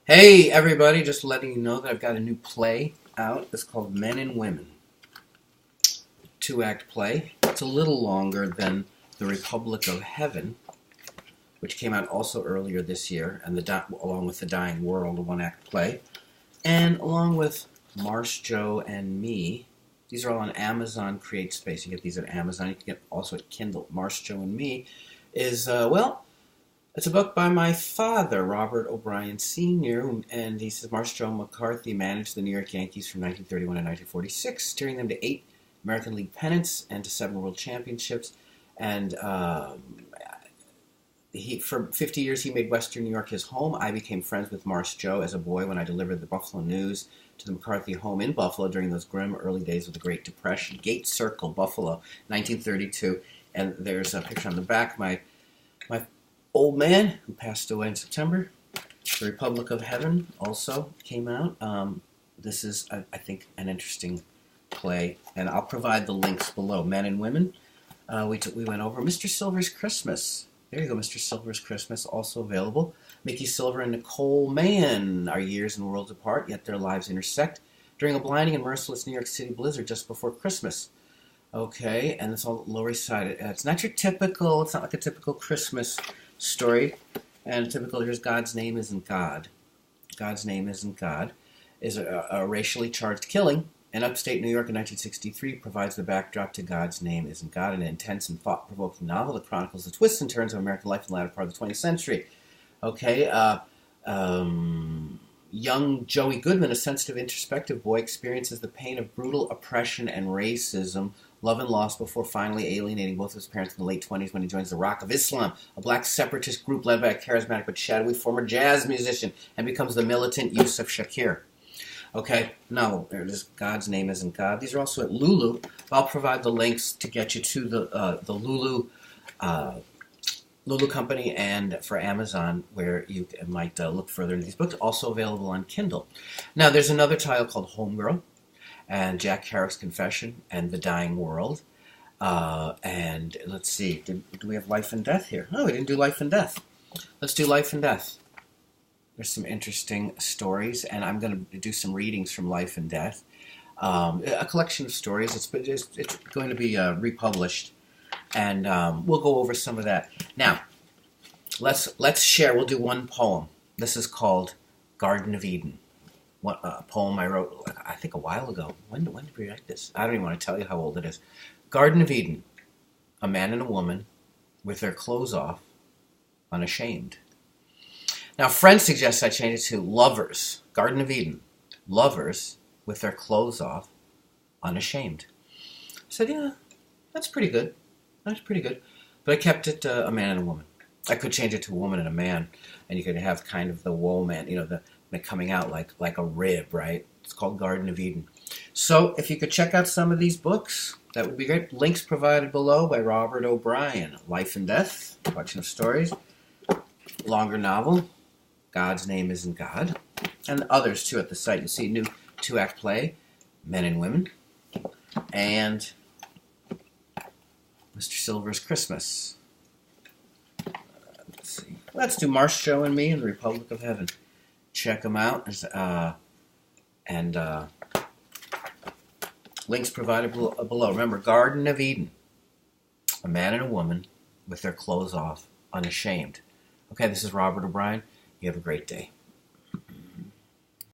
Hey, everybody, just letting you know that I've got a new play out. It's called Men and Women. Two-act play. It's a little longer than The Republic of Heaven, which came out also earlier this year, and along with The Dying World, a one-act play. And along with Marsh, Joe, and Me. These are all on Amazon CreateSpace. You get these at Amazon. You can get also at Kindle. Marsh, Joe, and Me is, it's a book by my father, Robert O'Brien Sr., and he says Marsh Joe McCarthy managed the New York Yankees from 1931 to 1946, steering them to 8 American League pennants and to 7 World Championships. And for 50 years, he made Western New York his home. I became friends with Marsh Joe as a boy when I delivered the Buffalo News to the McCarthy home in Buffalo during those grim early days of the Great Depression. Gate Circle, Buffalo, 1932. And there's a picture on the back. My old man who passed away in September. The Republic of Heaven also came out. This is, I think, an interesting play, and I'll provide the links below. Men and Women. We went over Mr. Silver's Christmas. There you go, Mr. Silver's Christmas, also available. Mickey Silver and Nicole Mann are years and worlds apart, yet their lives intersect during a blinding and merciless New York City blizzard just before Christmas. Okay, and it's all Lower East Side. It's not like a typical Christmas story, and typical here's God's Name Isn't God. God's Name Isn't God is a racially charged killing in upstate New York in 1963, provides the backdrop to God's Name Isn't God, an intense and thought-provoking novel that chronicles the twists and turns of American life in the latter part of the 20th century. Okay, young Joey Goodman, a sensitive, introspective boy, experiences the pain of brutal oppression and racism, love and loss, before finally alienating both of his parents in the late 20s when he joins the Rock of Islam, a black separatist group led by a charismatic but shadowy former jazz musician, and becomes the militant Yusuf Shakir. Okay, novel. There's God's Name Isn't God. These are also at Lulu. I'll provide the links to get you to the Lulu Company and for Amazon, where you might look further into these books. Also available on Kindle. Now, there's another title called Homegirl, and Jack Kerouac's Confession, and The Dying World. And let's see, do we have Life and Death here? Oh, we didn't do Life and Death. Let's do Life and Death. There's some interesting stories, and I'm going to do some readings from Life and Death. A collection of stories. It's going to be republished, and we'll go over some of that. Now, let's share. We'll do one poem. This is called Garden of Eden. A poem I wrote, I think, a while ago. When did we write this? I don't even want to tell you how old it is. Garden of Eden. A man and a woman with their clothes off, unashamed. Now, a friend suggests I change it to lovers. Garden of Eden. Lovers with their clothes off, unashamed. I said, yeah, that's pretty good. That's pretty good. But I kept it a man and a woman. I could change it to a woman and a man, and you could have kind of the woman, the coming out like a rib, right? It's called Garden of Eden. So if you could check out some of these books, that would be great. Links provided below by Robert O'Brien. Life and Death, collection of stories. Longer novel, God's Name Isn't God. And others, too, at the site. You'll see a new 2-act play, Men and Women. And Mr. Silver's Christmas. Let's see. Let's do Marsh, Joe, and Me and the Republic of Heaven. Check them out. And links provided below. Remember, Garden of Eden. A man and a woman with their clothes off, unashamed. Okay, this is Robert O'Brien. You have a great day.